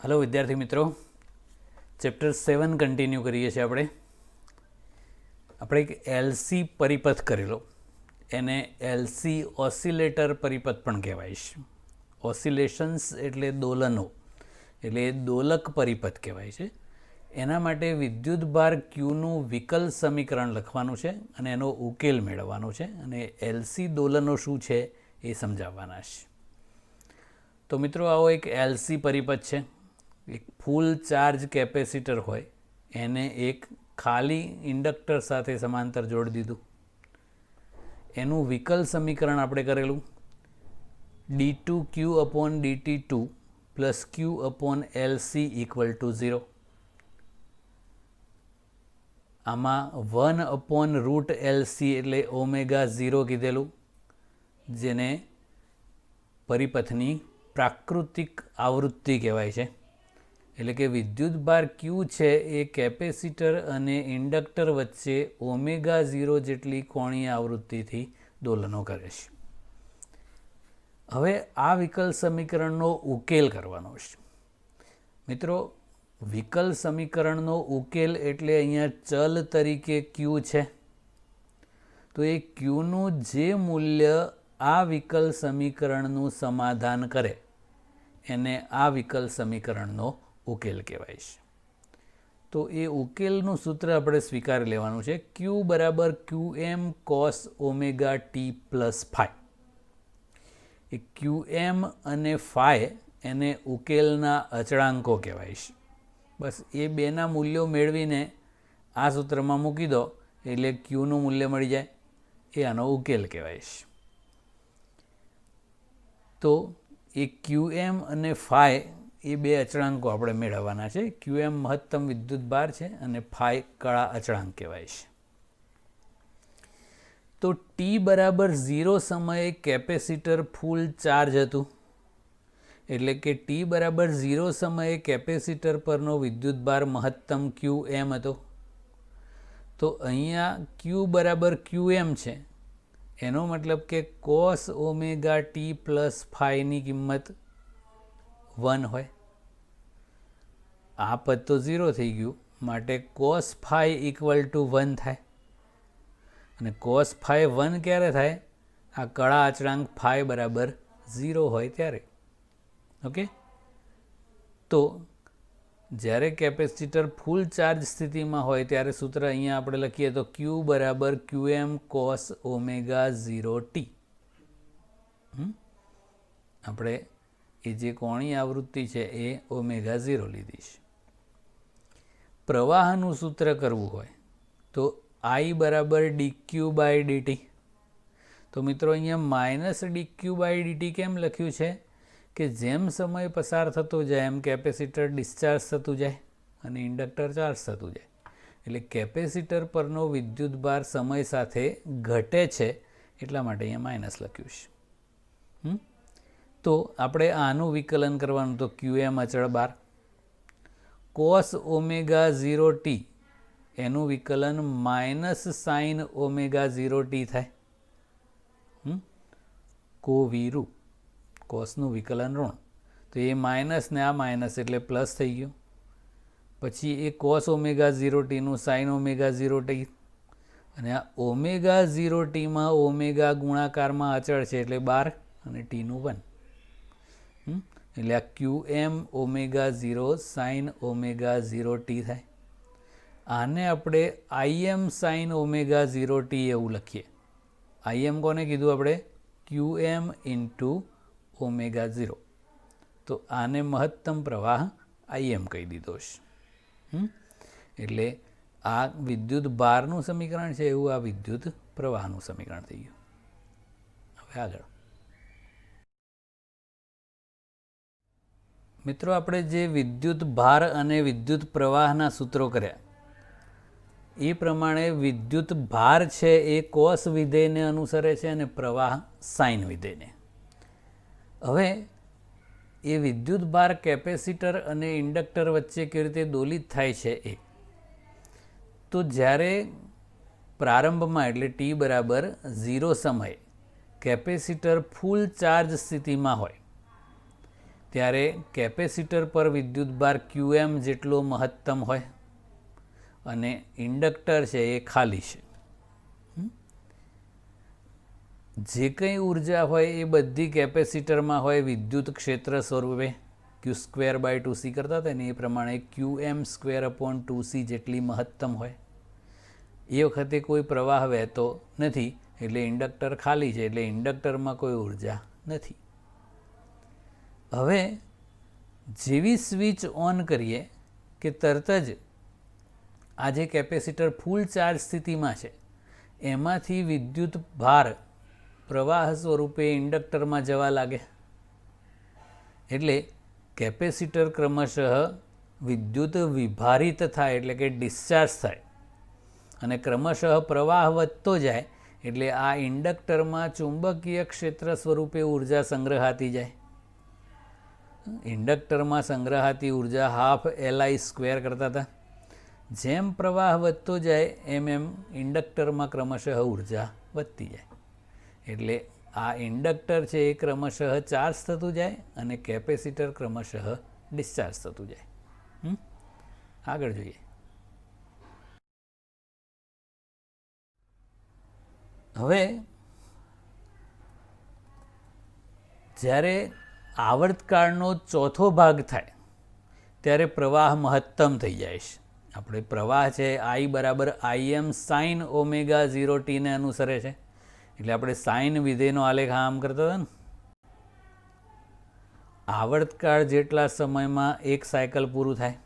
Hello विद्यार्थी मित्रों, chapter 7 continue करिए છીએ આપણે એક એલસી પરિપથ કરેલો, એને એલસી ઓસિલેટર પરિપથ પણ કહેવાય છે. ઓસિલેશન્સ એટલે દોલનો, એટલે દોલક પરિપથ કહેવાય છે. એના માટે વિદ્યુતભાર ક્યુનું વિકલ સમીકરણ લખવાનું છે અને એનો ઉકેલ મેળવવાનો છે અને એલસી દોલનો શું છે એ સમજાવવાના છે. તો મિત્રો, આવો એક એલસી પરિપથ છે. એક ફૂલ ચાર્જ કેપેસિટર હોય એને એક ખાલી ઇન્ડક્ટર સાથે સમાંતર જોડી દીધું. એનું વિકલ સમીકરણ આપણે કરેલું d2q/dt2 + q/LC = 0. આમાં 1/√LC એટલે ω0 કીધેલું, જેને પરિપથની પ્રાકૃતિક આવૃત્તિ કહેવાય છે. એટલે કે વિદ્યુતભાર ક્યુ છે એ કેપેસિટર અને ઇન્ડક્ટર વચ્ચે ω0 જેટલી કોણીય આવૃત્તિથી દોલનો કરે છે. હવે આ વિકલ સમીકરણનો ઉકેલ કરવાનો છે. મિત્રો, વિકલ સમીકરણનો ઉકેલ એટલે અહીંયા ચલ તરીકે ક્યુ છે, તો એ ક્યુનું જે મૂલ્ય આ વિકલ સમીકરણનું સમાધાન કરે એને આ વિકલ સમીકરણનો ઉકેલ કહેવાય છે. તો એ ઉકેલનું સૂત્ર આપણે સ્વીકારી લેવાનું છે. Q = QM cos ωt + φ. એ QM અને φ એને ઉકેલના અચળાંકો કહેવાય છે. બસ એ બેના મૂલ્યો મેળવીને આ સૂત્રમાં મૂકી દો એટલે ક્યુનું મૂલ્ય મળી જાય. એ આનો ઉકેલ કહેવાય છે. તો એ QM અને φ એ બે અચળાંકો આપણે મેળવવાના છે. QM મહત્તમ વિદ્યુતભાર છે અને φ કળા અચળાંક કહેવાય છે. તો t = 0 સમયે કેપેસિટર ફૂલ ચાર્જ હતું, એટલે કે t = 0 સમયે કેપેસિટર પરનો વિદ્યુતભાર મહત્તમ QM હતો. તો અહીંયા Q = QM છે, એનો મતલબ કે cos ωt + φ ની કિંમત 1 હોય. આ પદ તો 0 થઈ ગયું, માટે cos φ = 1 થાય. અને cos φ 1 ક્યારે થાય? આ કળા અચળાંક φ = 0 હોય ત્યારે. ઓકે, તો જ્યારે કેપેસિટર ફૂલ ચાર્જ સ્થિતિમાં હોય ત્યારે સૂત્ર અહીંયા આપણે લખીએ તો Q = QM cos ω0t. આપણે એ જે કોણીય આવૃત્તિ છે એ ω0 લીધી છે. પ્રવાહનું સૂત્ર કરવું હોય તો I = dq/dt. તો મિત્રો, અહીંયા -dq/dt કેમ લખ્યું છે કે જેમ સમય પસાર થતો જાય એમ કેપેસિટર ડિસ્ચાર્જ થતું જાય અને ઇન્ડક્ટર ચાર્જ થતું જાય. એટલે કેપેસિટર પરનો વિદ્યુતભાર સમય સાથે ઘટે છે, એટલા માટે અહીંયા માઇનસ લખ્યું છે. તો આપણે આનું વિકલન કરવાનું, તો QM અચળ બાર cos ω0t એનું વિકલન -sin ω0t થાય. કોવીરું કોસનું વિકલન ઋણ, તો એ માઇનસ ને આ માઇનસ એટલે પ્લસ થઈ ગયું. પછી એ cos ω0t નું sin ω0t, અને આ ω0tમાં ઓમેગા ગુણાકારમાં અચળ છે એટલે 12 અને ટીનું 1. એટલે આ QM ω0 sin ω0t થાય. આને આપણે IM sin ω0t એવું લખીએ. IM કોને કીધું આપણે? QM × ω0. તો આને મહત્તમ પ્રવાહ IM કહી દીધો છે. એટલે આ વિદ્યુત ભારનું સમીકરણ છે, એવું આ વિદ્યુત પ્રવાહનું સમીકરણ થઈ ગયું. હવે આગળ મિત્રો, આપણે જે વિદ્યુત ભાર અને વિદ્યુત પ્રવાહના સૂત્રો કર્યા એ પ્રમાણે વિદ્યુત ભાર છે એ કોસ વિધેયને અનુસરે છે અને પ્રવાહ સાઇન વિધેયને. હવે એ વિદ્યુત ભાર કેપેસિટર અને ઇન્ડક્ટર વચ્ચે કેવી રીતે દોલિત થાય છે એ તો જ્યારે પ્રારંભમાં એટલે t = 0 સમયે કેપેસિટર ફૂલ ચાર્જ સ્થિતિમાં હોય ત્યારે કેપેસિટર પર વિદ્યુતભાર QM જેટલો મહત્તમ હોય અને ઇન્ડક્ટર છે એ ખાલી છે. જે કંઈ ઉર્જા હોય એ બધી કેપેસિટરમાં હોય વિદ્યુત ક્ષેત્ર સ્વરૂપે Q²/2C કરતા હતા ને એ પ્રમાણે QM²/2C જેટલી મહત્તમ હોય. એ વખતે કોઈ પ્રવાહ વહેતો નથી એટલે ઇન્ડક્ટર ખાલી છે, એટલે ઇન્ડક્ટરમાં કોઈ ઉર્જા નથી. હવે જેવી સ્વિચ ઓન કરીએ કે તરત જ આ જે કેપેસિટર ફૂલ ચાર્જ સ્થિતિમાં છે એમાંથી વિદ્યુત ભાર પ્રવાહ સ્વરૂપે ઇન્ડક્ટરમાં જવા લાગે. એટલે કેપેસિટર ક્રમશઃ વિદ્યુત વિભારિત થાય એટલે કે ડિસ્ચાર્જ થાય અને ક્રમશઃ પ્રવાહ વધતો જાય એટલે આ ઇન્ડક્ટરમાં ચુંબકીય ક્ષેત્ર સ્વરૂપે ઉર્જા સંગ્રહાતી જાય. ઇન્ડક્ટરમાં સંગ્રહાતી ઉર્જા ½LI² કરતા હતા. જેમ પ્રવાહ વધતો જાય એમ ઇન્ડક્ટરમાં ક્રમશઃ ઉર્જા વધતી જાય. એટલે આ ઇન્ડક્ટર છે એ ક્રમશઃ ચાર્જ થતું જાય અને કેપેસિટર ક્રમશઃ ડિસ્ચાર્જ થતું જાય. આગળ જોઈએ. હવે જ્યારે આવર્તકાળનો ચોથો ભાગ થાય ત્યારે પ્રવાહ મહત્તમ થઈ જાય છે. આપણે પ્રવાહ છે I = Im sin ω0t ને અનુસરે છે. એટલે આપણે સાઇન વિધેયનો આલેખ આમ કરતા હતા ને. આવર્તકાળ જેટલા સમયમાં એક સાયકલ પૂરું થાય,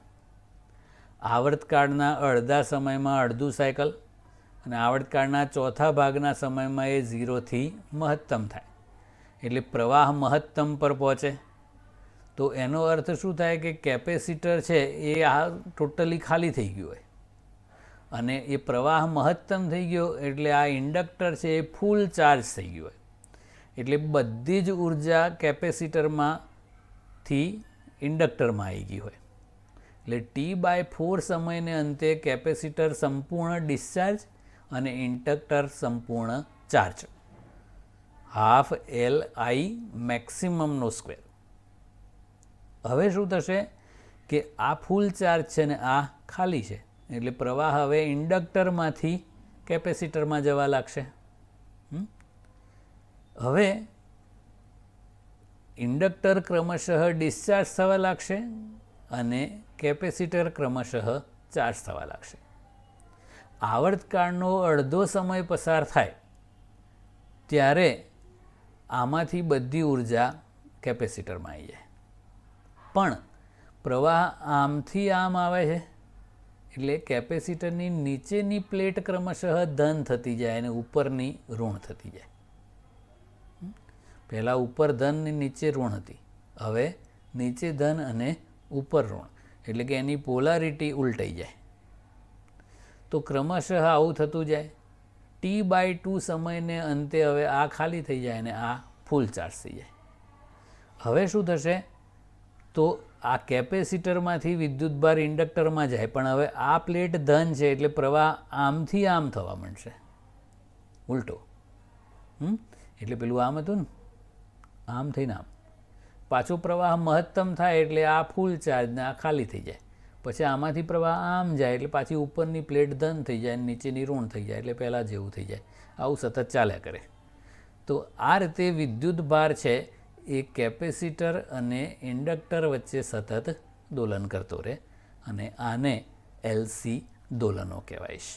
આવર્તકાળના અડધા સમયમાં અડધું સાયકલ અને આવર્તકાળના ચોથા ભાગના સમયમાં એ 0થી મહત્તમ થાય. એટલે પ્રવાહ મહત્તમ પર પહોંચે. તો એનો અર્થ શું થાય કે કેપેસિટર છે એ આ ટોટલી ખાલી થઈ ગયું હોય અને એ પ્રવાહ મહત્તમ થઈ ગયો એટલે આ ઇન્ડક્ટર છે એ ફૂલ ચાર્જ થઈ ગયું હોય. એટલે બધી જ ઉર્જા કેપેસિટરમાંથી ઇન્ડક્ટરમાં આવી ગઈ હોય. એટલે T/4 સમયને અંતે કેપેસિટર સંપૂર્ણ ડિસ્ચાર્જ અને ઇન્ડક્ટર સંપૂર્ણ ચાર્જ. ½ LI મેક્સિમમનો square. હવે શું થશે કે આ ફૂલ ચાર્જ છે ને આ ખાલી છે એટલે પ્રવાહ હવે ઇન્ડક્ટરમાંથી કેપેસિટરમાં જવા લાગશે. હવે ઇન્ડક્ટર ક્રમશઃ ડિસ્ચાર્જ થવા લાગશે અને કેપેસિટર ક્રમશઃ ચાર્જ થવા લાગશે. આવર્તકાળનો અડધો સમય પસાર થાય ત્યારે આમાંથી બધી ઉર્જા કેપેસિટરમાં આવી જાય. પણ પ્રવાહ આમથી આમ આવે છે એટલે કેપેસિટરની નીચેની પ્લેટ ક્રમશઃ ધન થતી જાય અને ઉપરની ઋણ થતી જાય. પહેલાં ઉપર ધન ને નીચે ઋણ હતી, હવે નીચે ધન અને ઉપર ઋણ એટલે કે એની પોલારિટી ઉલટાઈ જાય. તો ક્રમશઃ આવું થતું જાય. T/2 સમયને અંતે હવે આ ખાલી થઈ જાય અને આ ફૂલ ચાર્જ થઈ જાય. હવે શું થશે તો આ કેપેસિટરમાંથી વિદ્યુતભાર ઇન્ડક્ટરમાં જાય પણ હવે આ પ્લેટ ધન છે એટલે પ્રવાહ આમથી આમ થવા માંડશે ઉલટો. એટલે પેલું આમ હતું ને આમ થઈને આમ પાછો પ્રવાહ મહત્તમ થાય એટલે આ ફૂલ ચાર્જ ને આ ખાલી થઈ જાય. પછી આમાંથી પ્રવાહ આમ જાય એટલે પાછી ઉપરની પ્લેટ ધન થઈ જાય અને નીચેની ઋણ થઈ જાય એટલે પહેલાં જેવું થઈ જાય. આવું સતત ચાલ્યા કરે. તો આ રીતે વિદ્યુતભાર છે એ કેપેસિટર અને ઇન્ડક્ટર વચ્ચે સતત દોલન કરતો રહે અને આને LC દોલનો કહેવાય છે.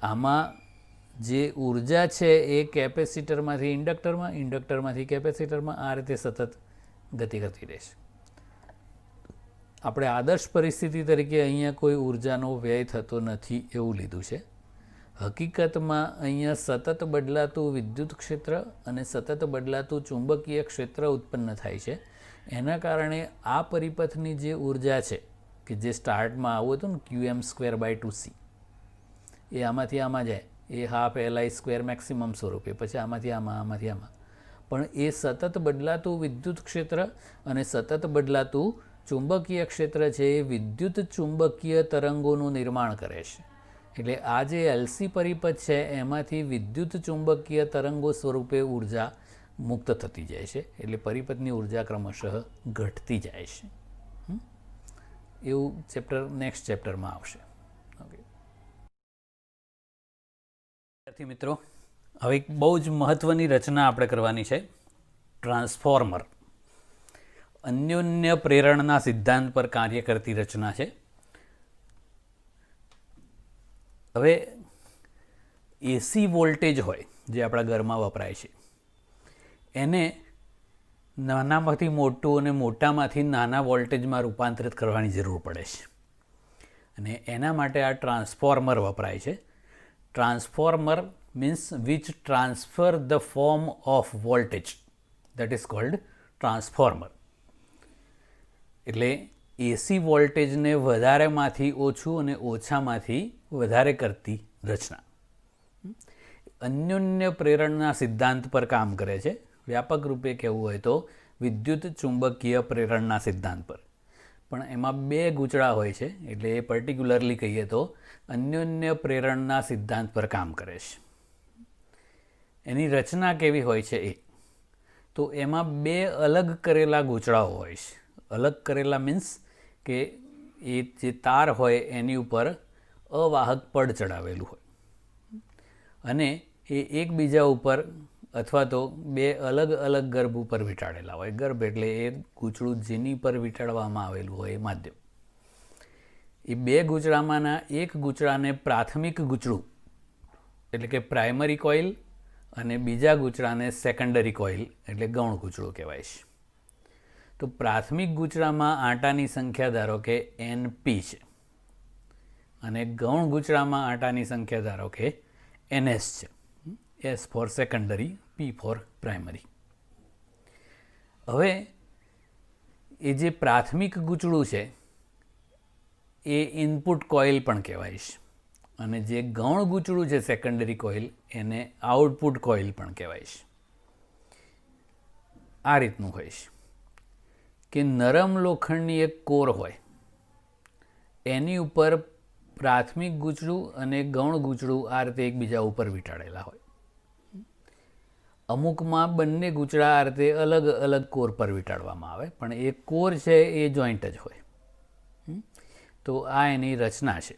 આમાં જે ઉર્જા છે એ કેપેસિટરમાંથી ઇન્ડક્ટરમાં, ઇન્ડક્ટરમાંથી કેપેસિટરમાં આ રીતે સતત ગતિ કરતી રહેશે. આપણે આદર્શ પરિસ્થિતિ તરીકે અહીંયા કોઈ ઉર્જાનો વ્યય થતો નથી એવું લીધું છે. હકીકતમાં અહીંયા સતત બદલાતું વિદ્યુત ક્ષેત્ર અને સતત બદલાતું ચુંબકીય ક્ષેત્ર ઉત્પન્ન થાય છે. એના કારણે આ પરિપથની જે ઉર્જા છે કે જે સ્ટાર્ટમાં આવું હતું ને QM²/2C એ આમાંથી આમાં જાય એ ½ LI² મેક્સિમમ સ્વરૂપે પછી આમાંથી આમાં પણ એ સતત બદલાતું વિદ્યુત ક્ષેત્ર અને સતત બદલાતું ચુંબકીય ક્ષેત્ર છે એ વિદ્યુત ચુંબકીય તરંગોનું નિર્માણ કરે છે. એટલે આ જે LC પરિપથ છે એમાંથી વિદ્યુત ચુંબકીય તરંગો સ્વરૂપે ઉર્જા મુક્ત થતી જાય છે, એટલે પરિપથની ઉર્જા ક્રમશઃ ઘટતી જાય છે. એવું નેક્સ્ટ ચેપ્ટરમાં આવશે. ઓકે વિદ્યાર્થી મિત્રો, હવે એક બહુ જ મહત્ત્વની રચના આપણે કરવાની છે, ટ્રાન્સફોર્મર. અન્યોન્ય પ્રેરણના સિદ્ધાંત પર કાર્ય કરતી રચના છે. હવે એસી વોલ્ટેજ હોય જે આપણા ઘરમાં વપરાય છે, એને નાનામાંથી મોટું અને મોટામાંથી નાના વોલ્ટેજમાં રૂપાંતરિત કરવાની જરૂર પડે છે, અને એના માટે આ ટ્રાન્સફોર્મર વપરાય છે. Transformer means which transfer the form of voltage, that is called transformer. એટલે એસી વોલ્ટેજને વધારેમાંથી ઓછું અને ઓછામાંથી વધારે કરતી રચના. અન્યોન્ય પ્રેરણના સિદ્ધાંત પર કામ કરે છે. વ્યાપક રૂપે કહેવું હોય તો વિદ્યુત ચુંબકીય પ્રેરણના સિદ્ધાંત પર, પણ એમાં બે ગૂંચળા હોય છે, એટલે એ પર્ટિક્યુલરલી કહીએ તો અન્યોન્ય પ્રેરણના સિદ્ધાંત પર કામ કરે છે. એની રચના કેવી હોય છે એ તો એમાં બે અલગ કરેલા ગૂંચળાઓ હોય છે. અલગ કરેલા મીન્સ કે એ જે તાર હોય એની ઉપર અવાહક પડ ચડાવેલું હોય, અને એ એકબીજા ઉપર અથવા તો બે અલગ અલગ ગર્ભ ઉપર વીંટાળેલા હોય. ગર્ભ એટલે એ ગૂંચળું જેની પર વીંટાળવામાં આવેલું હોય એ માધ્યમ. એ બે ગૂંચળામાંના એક ગૂંચળાને પ્રાથમિક ગૂંચળું એટલે કે પ્રાઇમરી કોઇલ અને બીજા ગૂંચળાને સેકન્ડરી કોઇલ એટલે ગૌણ ગૂંચળું કહેવાય છે. તો પ્રાથમિક ગૂંચળામાં આંટાની સંખ્યા ધારો કે NP છે, અને ગૌણ ગૂંચળામાં આંટાની સંખ્યા ધારો કે NS છે. S for secondary, P for primary. હવે એ જે પ્રાથમિક ગૂંચળું છે એ ઇનપુટ કોઇલ પણ કહેવાય છે, અને જે ગૌણ ગૂંચળું છે સેકન્ડરી કોઇલ એને આઉટપુટ કોઇલ પણ કહેવાય છે. આ રીતનું હોય છે કે નરમ લોખંડની એક કોર હોય, એની ઉપર પ્રાથમિક ગૂંચળું અને ગૌણ ગૂંચળું આ રીતે એકબીજા ઉપર વીંટાળેલા હોય. અમુકમાં બંને ગૂંચળા આ રીતે અલગ અલગ કોર પર વીંટાળવામાં આવે, પણ એ કોર છે એ જોઈન્ટ જ હોય. તો આ એની રચના છે.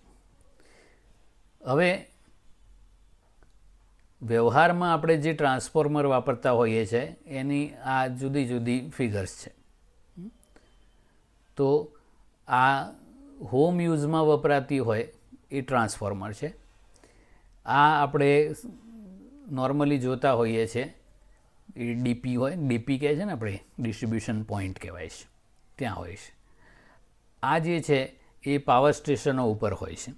હવે વ્યવહારમાં આપણે જે ટ્રાન્સફોર્મર વાપરતા હોઈએ છીએ એની આ જુદી જુદી ફિગર્સ છે. તો આ હોમ યુઝમાં વપરાતી હોય એ ટ્રાન્સફોર્મર છે. આ આપણે નોર્મલી જોતા હોઈએ છીએ એ ડીપી હોય, ડીપી કહે છે ને આપણે, ડિસ્ટ્રીબ્યુશન પોઈન્ટ કહેવાય છે, ત્યાં હોય છે. આ જે છે એ પાવર સ્ટેશનો ઉપર હોય છે.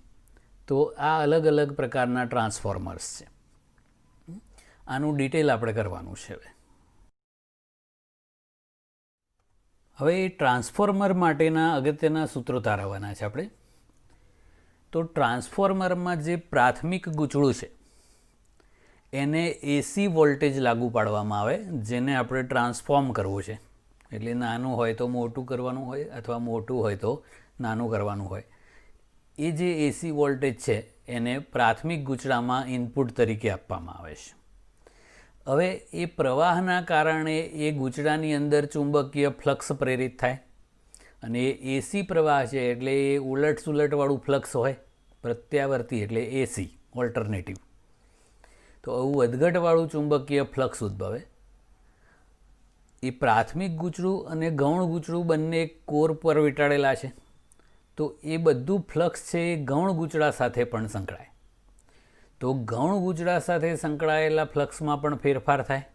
તો આ અલગ અલગ પ્રકારના ટ્રાન્સફોર્મર્સ છે. આનું ડિટેલ આપણે કરવાનું છે. હવે એ ટ્રાન્સફોર્મર માટેના અગત્યના સૂત્રો તારવવાના છે આપણે. તો ટ્રાન્સફોર્મરમાં જે પ્રાથમિક ગૂંચળું છે એને એસી વોલ્ટેજ લાગુ પાડવામાં આવે, જેને આપણે ટ્રાન્સફોર્મ કરવું છે. એટલે નાનું હોય તો મોટું કરવાનું હોય, અથવા મોટું હોય તો નાનું કરવાનું હોય. એ જે એસી વોલ્ટેજ છે એને પ્રાથમિક ગૂંચળામાં ઇનપુટ તરીકે આપવામાં આવે છે. હવે એ પ્રવાહના કારણે એ ગૂંચળાની અંદર ચુંબકીય ફ્લક્સ પ્રેરિત થાય, અને એ એસી પ્રવાહ છે એટલે એ ઉલટ સુલટવાળું ફ્લક્સ હોય, પ્રત્યાવર્તી એટલે એસી ઓલ્ટરનેટિવ. તો આવું વધઘટવાળું ચુંબકીય ફ્લક્સ ઉદ્ભવે. એ પ્રાથમિક ગૂંચળું અને ગૌણ ગૂંચળું બંને કોર પર વીંટાળેલા છે, તો એ બધું ફ્લક્સ છે એ ગૌણ ગૂંચળા સાથે પણ સંકળાય. તો ગૌણ ગૂંચળા સાથે સંકળાયેલા ફ્લક્સમાં પણ ફેરફાર થાય,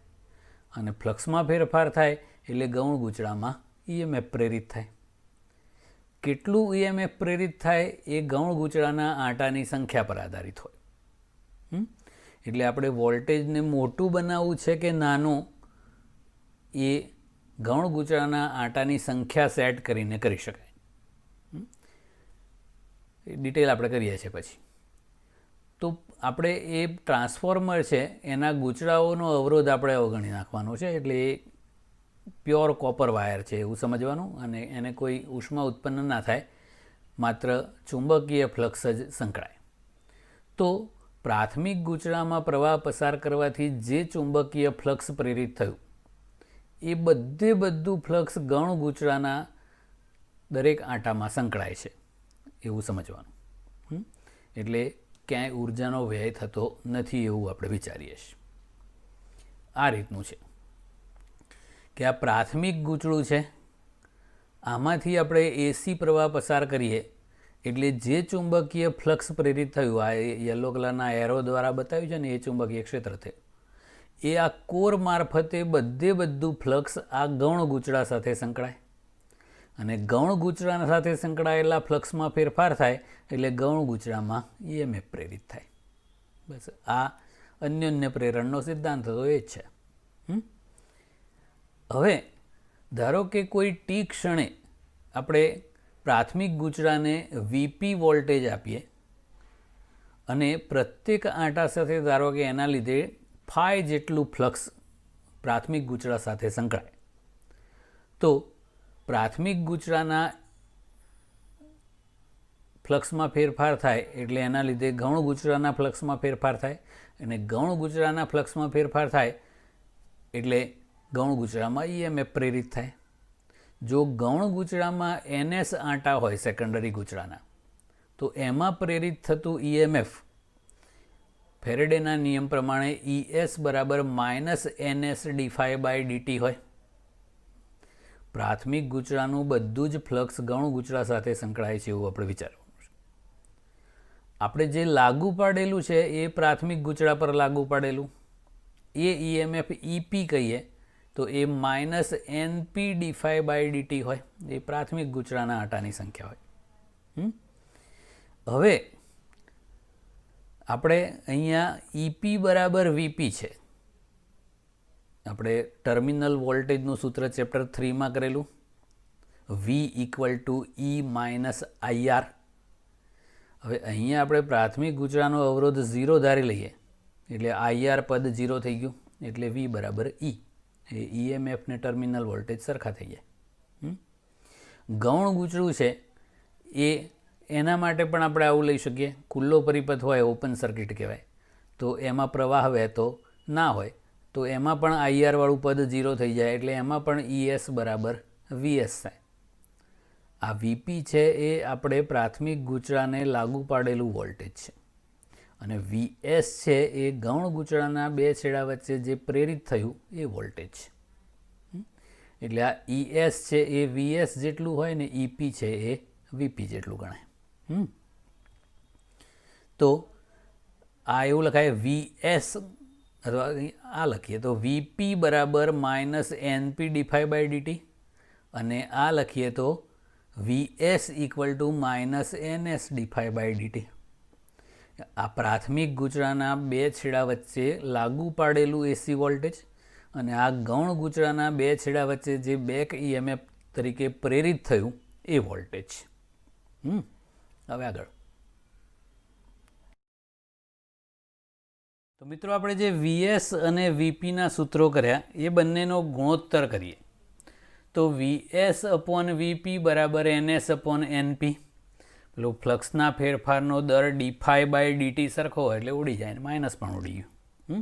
અને ફ્લક્સમાં ફેરફાર થાય એટલે ગૌણ ગૂંચળામાં EMF પ્રેરિત થાય. કેટલું EMF પ્રેરિત થાય એ ગૌણ ગૂંચળાના આંટાની સંખ્યા પર આધારિત હોય. એટલે આપણે વોલ્ટેજને મોટું બનાવવું છે કે નાનું એ ગૌણ ગૂંચળાના આંટાની સંખ્યા સેટ કરીને કરી શકાય. ડિટેલ આપણે કરીએ છીએ પછી. તો આપણે એ ટ્રાન્સફોર્મર છે એના ગૂંચળાઓનો અવરોધ આપણે અવગણી નાખવાનો છે. એટલે એ પ્યોર કોપર વાયર છે એવું સમજવાનું, અને એને કોઈ ઉષ્મા ઉત્પન્ન ના થાય, માત્ર ચુંબકીય ફ્લક્સ જ સંકળાય. તો પ્રાથમિક ગૂંચળામાં પ્રવાહ પસાર કરવાથી જે ચુંબકીય ફ્લક્સ પ્રેરિત થયું એ બધું ફ્લક્સ ગૌણ ગૂંચળાના દરેક આંટામાં સંકળાય છે એવું સમજવાનું. એટલે ક્યાંય ઉર્જાનો વ્યય થતો નથી એવું આપણે વિચારીએ છીએ. આ રીતનું છે કે આ પ્રાથમિક ગૂંચળું છે, આમાંથી આપણે એસી પ્રવાહ પસાર કરીએ એટલે જે ચુંબકીય ફ્લક્સ પ્રેરિત થયું, આ યલો કલરના એરો દ્વારા બતાવ્યું છે ને એ ચુંબકીય ક્ષેત્ર છે, એ આ કોર મારફતે બધું ફ્લક્સ આ ગૌણ ગૂંચળા સાથે સંકળાય અને ગૌણ ગૂંચળા સાથે સંકળાયેલા ફ્લક્સમાં ફેરફાર થાય એટલે ગૌણ ગૂંચળામાં EMF પ્રેરિત થાય. બસ આ અન્યોન્ય પ્રેરણનો સિદ્ધાંત તો એ જ છે. હવે ધારો કે કોઈ ટી ક્ષણે આપણે પ્રાથમિક ગૂંચળાને VP વોલ્ટેજ આપીએ અને પ્રત્યેક આંટા સાથે ધારો કે એના લીધે ફાઈ જેટલું ફ્લક્સ પ્રાથમિક ગૂંચળા સાથે સંકળાય, તો પ્રાથમિક ગૂંચળાના ફ્લક્સમાં ફેરફાર થાય એટલે એના લીધે ગૌણ ગૂંચળાના ફ્લક્સમાં ફેરફાર થાય અને ગૌણ ગૂંચળાના ફ્લક્સમાં ફેરફાર થાય એટલે ગૌણ ગૂંચળામાં EMF પ્રેરિત થાય. જો ગૌણ ગૂંચળામાં NS આંટા હોય સેકન્ડરી ગૂંચળાના, તો એમાં પ્રેરિત થતું EMF ફેરેડેના નિયમ પ્રમાણે ES બરાબર -NS dφ/dt હોય. પ્રાથમિક ગૂંચળાનું બધું જ ફ્લક્સ ગૌણ ગૂંચળા સાથે સંકળાય છે એવું આપણે વિચારવાનું છે. આપણે જે લાગુ પાડેલું છે એ પ્રાથમિક ગૂંચળા પર લાગુ પાડેલું એ EMF EP કહીએ તો એ -NP dφ/dt હોય. એ પ્રાથમિક ગૂંચળાના આંટાની સંખ્યા હોય. હવે આપણે અહીંયા EP બરાબર VP છે. આપણે ટર્મિનલ વોલ્ટેજનું સૂત્ર ચેપ્ટર 3માં કરેલું, V = E - IR. હવે અહીંયા આપણે પ્રાથમિક ગૂંચળાનો અવરોધ 0 ધારી લઈએ એટલે IR પદ 0 થઈ ગયું એટલે V બરાબર E. એ EMF ને ટર્મિનલ વોલ્ટેજ સરખા થઈ જાય. ગૌણ ગૂંચળું છે એના માટે પણ આપણે આવું લઈ શકીએ. ખુલ્લો પરિપથ હોય, ઓપન સર્કિટ કહેવાય, તો એમાં પ્રવાહ વહેતો ના હોય તો એમાં પણ IR વાળું પદ 0 થઈ જાય એટલે એમાં પણ ES બરાબર VS થાય. આ VP છે એ આપણે પ્રાથમિક ગૂંચળાને લાગુ પાડેલું વોલ્ટેજ છે અને VS છે એ ગૌણ ગૂંચળાના બે છેડા વચ્ચે જે પ્રેરિત થયું એ વોલ્ટેજ છે. એટલે આ ES છે એ VS જેટલું હોય ને EP છે એ VP જેટલું ગણાય. તો આ એવું લખાય VS અથવા આ લખીએ તો VP બરાબર -NP dφ/dt અને આ લખીએ તો VS = -NS dφ/dt. આ પ્રાથમિક ગૂંચળાના બે છેડા વચ્ચે લાગુ પાડેલું એસી વોલ્ટેજ અને આ ગૌણ ગૂંચળાના બે છેડા વચ્ચે જે બેક EMF તરીકે પ્રેરિત થયું એ વોલ્ટેજ. હવે આગળ તો મિત્રો આપણે જે VS અને VPના સૂત્રો કર્યા એ બંનેનો ગુણોત્તર કરીએ તો VS/VP બરાબર NS/NP. પેલો ફ્લક્સના ફેરફારનો દર dφ/dt સરખો હોય એટલે ઉડી જાય, માઇનસ પણ ઉડી ગયું.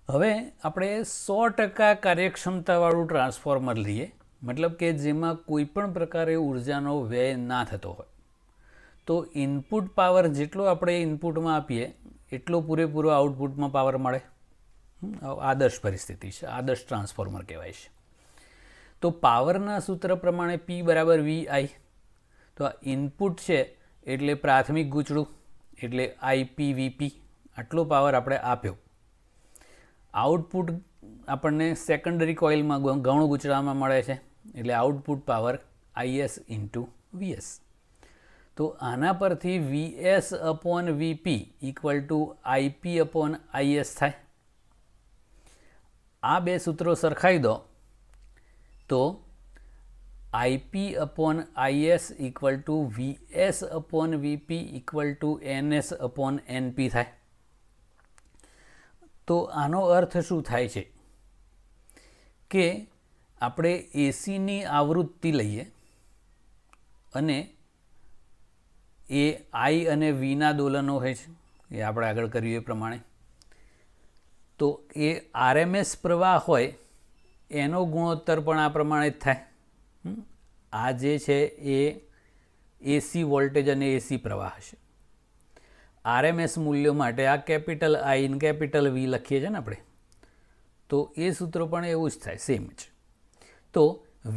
હવે આપણે 100% કાર્યક્ષમતાવાળું ટ્રાન્સફોર્મર લઈએ, મતલબ કે જેમાં કોઈ પણ પ્રકારે ઉર્જાનો વ્યય ના થતો હોય, તો ઇનપુટ પાવર જેટલો આપણે ઇનપુટમાં આપીએ એટલો પૂરેપૂરો આઉટપુટમાં પાવર મળે. આદર્શ પરિસ્થિતિ છે, આદર્શ ટ્રાન્સફોર્મર કહેવાય છે. તો પાવરના સૂત્ર પ્રમાણે P બરાબર VI. તો આ ઇનપુટ છે એટલે પ્રાથમિક ગૂંચળું એટલે IPVP, આટલો પાવર આપણે આપ્યો. આઉટપુટ આપણને સેકન્ડરી કોઇલમાં ગૌણ ગૂંચળામાં મળે છે એટલે આઉટપુટ પાવર IS × VS. તો આના પરથી VS/VP = IP/IS થાય. આ બે સૂત્રો સરખાઈ દો તો IP/IS = VS/VP = NS/NP થાય. તો આનો અર્થ શું થાય છે કે આપણે એસીની આવૃત્તિ લઈએ અને એ I અને Vના દોલનો હોય છે, એ આપણે આગળ કર્યું એ પ્રમાણે. તો એ RMS પ્રવાહ હોય એનો ગુણોત્તર પણ આ પ્રમાણે જ થાય. આ જે છે એ એસી વોલ્ટેજ અને એસી પ્રવાહ હશે. આરએમએસ મૂલ્યો માટે આ કેપિટલ આઈ ને કેપિટલ વી લખીએ છીએ ને આપણે, તો એ સૂત્ર પણ એવું જ થાય, સેમ જ. તો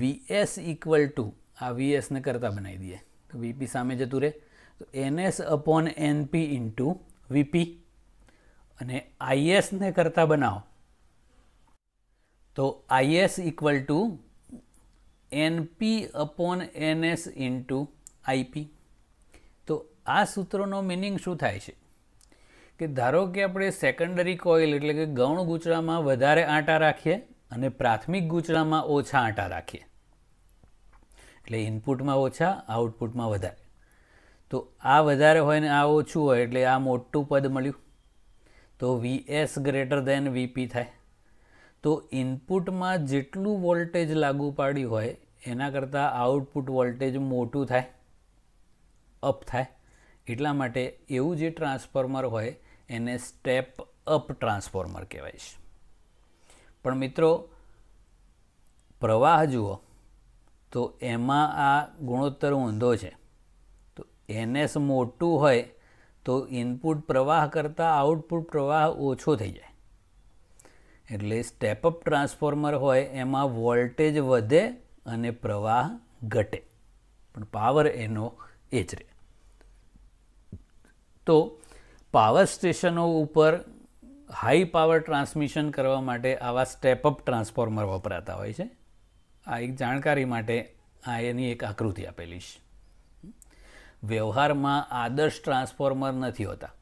વીએસ ઇક્વલ ટુ આ વીએસને કરતા બનાવી દઈએ તો વીપી સામે જતું રહે, તો NS upon NP into VP, અને આઈએસને કરતા બનાવો તો IS equal to NP upon NS into IP. તો આ સૂત્રનો મિનિંગ શું થાય છે કે ધારો કે આપણે સેકન્ડરી કોઇલ એટલે કે ગૌણ ગૂંચળામાં વધારે આંટા રાખીએ અને પ્રાથમિક ગૂંચળામાં ઓછા આંટા રાખીએ, એટલે ઇનપુટમાં ઓછા આઉટપુટમાં વધારે. તો આ વધારે હોય ને આ ઓછું હોય એટલે આ મોટું પદ મળ્યું, તો વીએસ ગ્રેટર દેન વીપી થાય. તો ઇનપુટમાં જેટલું વોલ્ટેજ લાગુ પાડ્યું હોય એના કરતાં આઉટપુટ વોલ્ટેજ મોટું થાય, અપ થાય. એટલા માટે એવું જે ટ્રાન્સફોર્મર હોય એને સ્ટેપ અપ ટ્રાન્સફોર્મર કહેવાય છે. પણ મિત્રો પ્રવાહ જુઓ તો એમાં આ ગુણોત્તર ઊંધો છે. તો એનએસ મોટું હોય તો ઇનપુટ પ્રવાહ કરતાં આઉટપુટ પ્રવાહ ઓછો થઈ જાય. એટલે સ્ટેપઅપ ટ્રાન્સફોર્મર હોય એમાં વોલ્ટેજ વધે અને પ્રવાહ ઘટે, પણ પાવર એનો એ જ રહે. તો પાવર સ્ટેશનો ઉપર હાઈ પાવર ટ્રાન્સમિશન કરવા માટે આવા સ્ટેપઅપ ટ્રાન્સફોર્મર વપરાતા હોય છે. આ એક જાણકારી માટે આ એની એક આકૃતિ આપેલી છે. વ્યવહારમાં આદર્શ ટ્રાન્સફોર્મર નથી હોતા,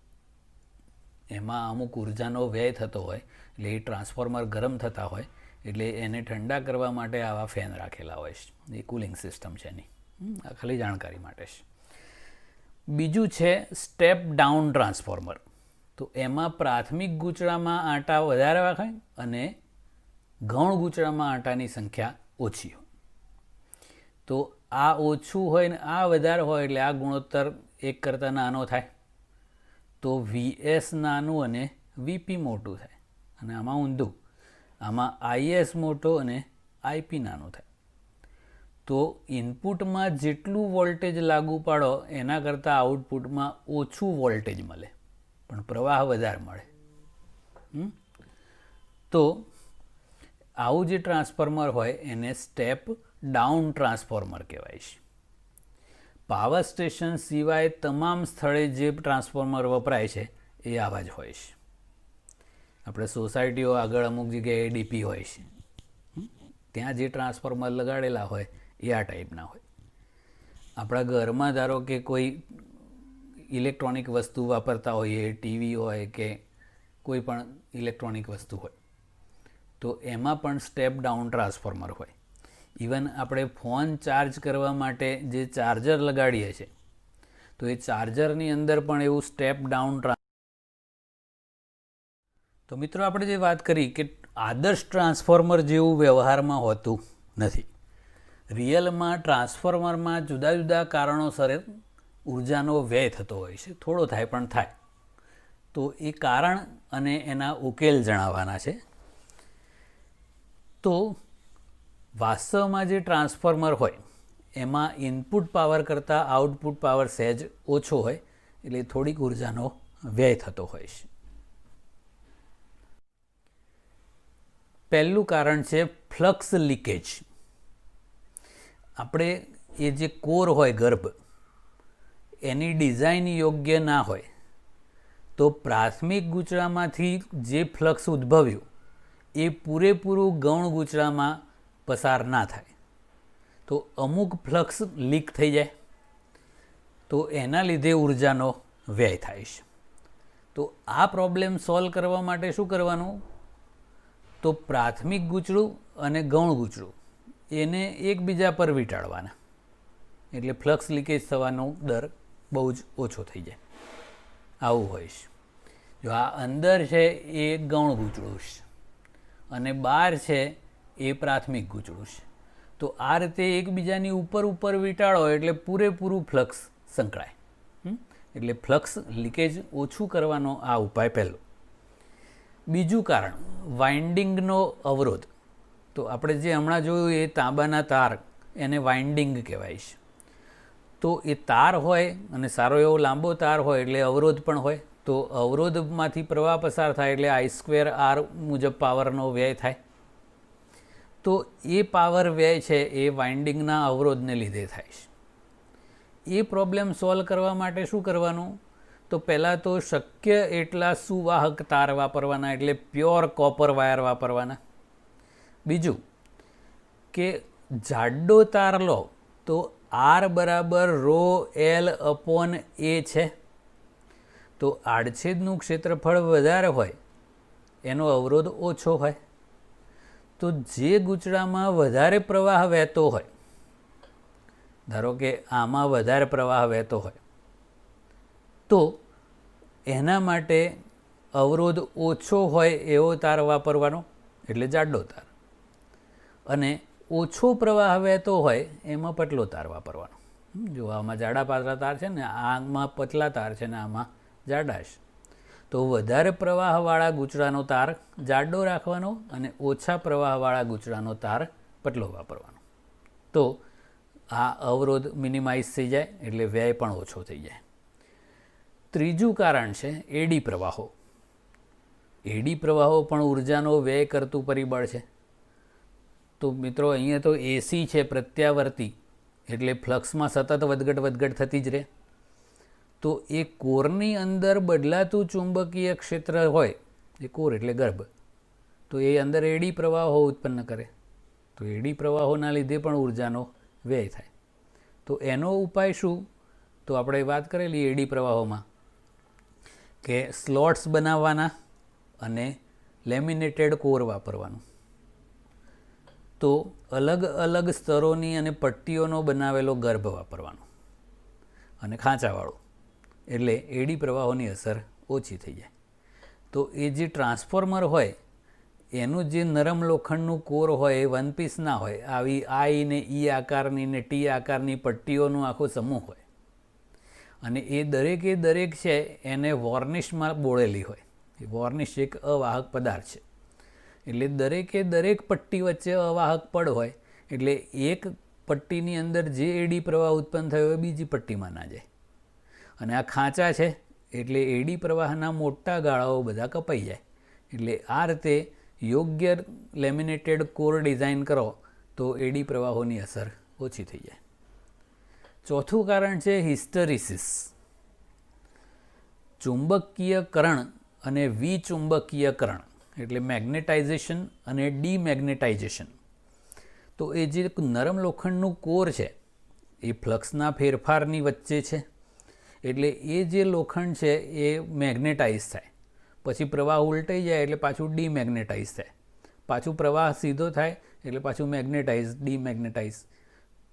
એમાં અમુક ઉર્જાનો વ્યય થતો હોય, એટલે એ ટ્રાન્સફોર્મર ગરમ થતા હોય એટલે એને ઠંડા કરવા માટે આવા ફેન રાખેલા હોય છે. એ કુલિંગ સિસ્ટમ છે એની, આ ખાલી જાણકારી માટે છે. બીજું છે સ્ટેપ ડાઉન ટ્રાન્સફોર્મર. તો એમાં પ્રાથમિક ગૂંચળામાં આંટા વધારે રાખાય અને ગૌણ ગૂંચળામાં આંટાની સંખ્યા ઓછી હોય. તો આ ઓછું હોય ને આ વધારે હોય એટલે આ ગુણોત્તર એક કરતાં નાનો થાય, તો વીએસ નાનું અને વીપી મોટું થાય. અને આમાં ઊંધું, આમાં આઈએસ મોટો અને આઈપી નાનું થાય. તો ઇનપુટમાં જેટલું વોલ્ટેજ લાગુ પાડો એના કરતાં આઉટપુટમાં ઓછું વોલ્ટેજ મળે પણ પ્રવાહ વધારે મળે. તો આવું જે ટ્રાન્સફોર્મર હોય એને સ્ટેપ ડાઉન ટ્રાન્સફોર્મર કહેવાય છે. પાવર સ્ટેશન સિવાય તમામ સ્થળે જે ટ્રાન્સફોર્મર વપરાય છે એ આવા જ હોય છે. આપણે સોસાયટીઓ આગળ અમુક જગ્યાએ ડીપી હોય છે, ત્યાં જે ટ્રાન્સફોર્મર લગાડેલા હોય એ આ ટાઈપના હોય. આપણા ઘરમાં ધારો કે કોઈ ઇલેક્ટ્રોનિક વસ્તુ વાપરતા હોઈએ, ટીવી હોય કે કોઈ પણ ઇલેક્ટ્રોનિક વસ્તુ હોય, તો એમાં પણ સ્ટેપ ડાઉન ટ્રાન્સફોર્મર હોય. ઇવન આપણે ફોન ચાર્જ કરવા માટે જે ચાર્જર લગાડીએ છીએ તો એ ચાર્જરની અંદર પણ એવું સ્ટેપ ડાઉન. તો મિત્રો આપણે જે વાત કરી કે આદર્શ ટ્રાન્સફોર્મર જેવું વ્યવહારમાં હોતું નથી. રિયલમાં ટ્રાન્સફોર્મરમાં જુદા જુદા કારણોસર ઉર્જાનો વ્યય થતો હોય છે, થોડો થાય પણ થાય. તો એ કારણ અને એના ઉકેલ જણાવવાના છે. તો વાસ્તવમાં જે ટ્રાન્સફોર્મર હોય એમાં ઇનપુટ પાવર કરતાં આઉટપુટ પાવર સહેજ ઓછો હોય એટલે થોડીક ઉર્જાનો વ્યય થતો હોય છે. પહેલું કારણ છે ફ્લક્સ લીકેજ. આપણે એ જે કોર હોય ગર્ભ એની ડિઝાઇન યોગ્ય ના હોય તો પ્રાથમિક ગૂંચળામાંથી જે ફ્લક્સ ઉદ્ભવ્યું એ પૂરેપૂરું ગૌણ ગૂંચળામાં પસાર ના થાય, તો અમુક ફ્લક્સ લીક થઈ જાય, તો એના લીધે ઉર્જાનો વ્યય થાય છે. તો આ પ્રોબ્લેમ સોલ્વ કરવા માટે શું કરવાનું, તો પ્રાથમિક ગૂંચળું અને ગૌણ ગૂંચળું એને એકબીજા પર વીંટાળવાના, એટલે ફ્લક્સ લીકેજ થવાનો દર બહુ જ ઓછો થઈ જાય. આવું હોય છે. જો આ અંદર છે એ ગૌણ ગૂંચળું છે અને બહાર છે એ પ્રાથમિક ગૂંચળું છે, તો આ રીતે એકબીજાની ઉપર વીંટાળો એટલે પૂરેપૂરું ફ્લક્સ સંકળાય. એટલે ફ્લક્સ લીકેજ ઓછું કરવાનો આ ઉપાય પહેલો. બીજું કારણ વાઇન્ડિંગનો અવરોધ. તો આપણે જે હમણાં જોયું એ તાંબાના તાર એને વાઇન્ડિંગ કહેવાય છે. તો એ તાર હોય અને સારો એવો લાંબો તાર હોય એટલે અવરોધ પણ હોય. તો અવરોધમાંથી પ્રવાહ પસાર થાય એટલે I²R મુજબ પાવરનો વ્યય થાય. તો એ પાવર વ્યય છે એ વાઇન્ડિંગના અવરોધને લીધે થાય છે. એ પ્રોબ્લેમ સોલ્વ કરવા માટે શું કરવાનું? તો પહેલાં તો શક્ય એટલા સુવાહક તાર વાપરવાના, એટલે પ્યોર કોપર વાયર વાપરવાના. બીજું કે જાડો તાર લો તો R √ρL/A છે. તો આડછેદનું ક્ષેત્રફળ વધારે હોય એનો અવરોધ ઓછો હોય. તો જે ગૂંચળામાં વધારે પ્રવાહ વહેતો હોય, ધારો કે આમાં વધારે પ્રવાહ વહેતો હોય, તો એના માટે અવરોધ ઓછો હોય એવો તાર વાપરવાનો, એટલે જાડો તાર. અને ઓછો પ્રવાહ વહેતો હોય એમાં પતલો તાર વાપરવાનો. જો આમાં જાડા પાતળા તાર છે ને, આમાં પતલા તાર છે ને આમાં જાડા છે. તો વધારે પ્રવાહવાળા ગૂંચળાનો તાર જાડો રાખવાનો અને ઓછા પ્રવાહવાળા ગૂંચળાનો તાર પતલો વાપરવાનો. તો આ અવરોધ મિનિમાઇઝ થઈ જાય એટલે વ્યય પણ ઓછો થઈ જાય. ત્રીજું કારણ છે એડી પ્રવાહો. એડી પ્રવાહો પણ ઉર્જાનો વ્યય કરતું પરિબળ છે. તો મિત્રો અહીંયા તો એસી છે, પ્રત્યાવર્તી, એટલે ફ્લક્સમાં સતત વધઘટ થતી જ રહે. તો એ કોરની અંદર બદલાતું ચુંબકીય ક્ષેત્ર હોય, એ કોર એટલે ગર્ભ, તો એ અંદર એડી પ્રવાહો ઉત્પન્ન કરે. તો એડી પ્રવાહોના લીધે પણ ઉર્જાનો વ્યય થાય. તો એનો ઉપાય શું? તો આપણે વાત કરેલી એડી પ્રવાહોમાં કે સ્લોટ્સ બનાવવાના અને લેમિનેટેડ કોર વાપરવાનું. તો અલગ અલગ સ્તરોની અને પટ્ટીઓનો બનાવેલો ગર્ભ વાપરવાનો અને ખાંચાવાળો, એટલે એડી પ્રવાહોની અસર ઓછી થઈ જાય. તો એ જે ટ્રાન્સફોર્મર હોય એનું જે નરમ લોખંડનું કોર હોય એ વન પીસ ના હોય, આવી I ને E આકારની ને T આકારની પટ્ટીઓનો આખો સમૂહ હોય. અને એ દરેક છે એને વોર્નિશમાં બોળેલી હોય. એ વોર્નિશ એક અવાહક પદાર્થ છે, એટલે દરેક પટ્ટી વચ્ચે અવાહક પડ હોય. એટલે એક પટ્ટીની અંદર જે એડી પ્રવાહ ઉત્પન્ન થયો હોય બીજી પટ્ટીમાં ના જાય. અને આ ખાંચા છે એટલે એડી પ્રવાહના મોટા ગાળાઓ બધા કપાઈ જાય. એટલે આ રીતે યોગ્ય લેમિનેટેડ કોર ડિઝાઇન કરો તો એડી પ્રવાહોની અસર ઓછી થઈ જાય. ચોથું કારણ છે હિસ્ટરીસિસ. ચુંબકીયકરણ અને વિચુંબકીયકરણ, એટલે મેગ્નેટાઇઝેશન અને ડીમેગ્નેટાઇઝેશન. તો એ જે નરમ લોખંડનું કોર છે એ ફ્લક્સના ફેરફારની વચ્ચે છે. એટલે એ જે લોખંડ છે એ મેગ્નેટાઇઝ થાય, પછી પ્રવાહ ઉલટાઈ જાય એટલે પાછું ડીમેગ્નેટાઇઝ થાય, પાછું પ્રવાહ સીધો થાય એટલે પાછું મેગ્નેટાઇઝ ડીમેગ્નેટાઇઝ.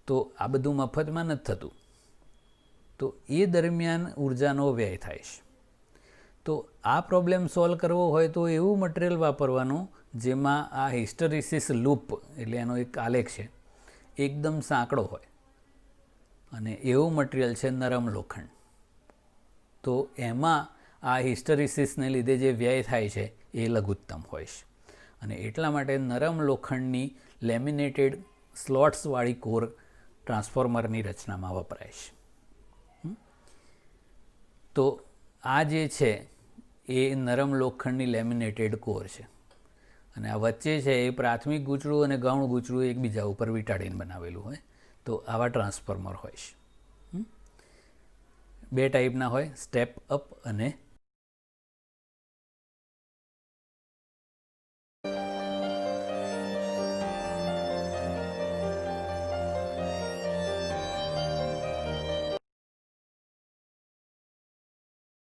તો આ બધું મફતમાં નથી થતું. તો એ દરમિયાન ઉર્જાનો વ્યય થાય છે. તો આ પ્રોબ્લેમ સોલ્વ કરવો હોય તો એવું મટીરિયલ વાપરવાનું જેમાં આ હિસ્ટરીસિસ લૂપ, એટલે એનો એક આલેખ છે, એકદમ સાંકડો હોય. અને એવું મટીરિયલ છે નરમ લોખંડ. તો એમાં આ હિસ્ટરીસિસને લીધે જે વ્યય થાય છે એ લઘુત્તમ હોય છે. અને એટલા માટે નરમ લોખંડની લેમિનેટેડ સ્લોટ્સવાળી કોર ટ્રાન્સફોર્મરની રચનામાં વપરાય છે. તો આ જે છે એ નરમ લોખંડની લેમિનેટેડ કોર છે. અને આ વચ્ચે છે એ પ્રાથમિક ગૂંચળું અને ગૌણ ગૂંચળું એકબીજા ઉપર વીંટાળીને બનાવેલું હોય. તો આવા ટ્રાન્સફોર્મર હોય છે. બે ટાઈપના હોય, સ્ટેપ અપ અને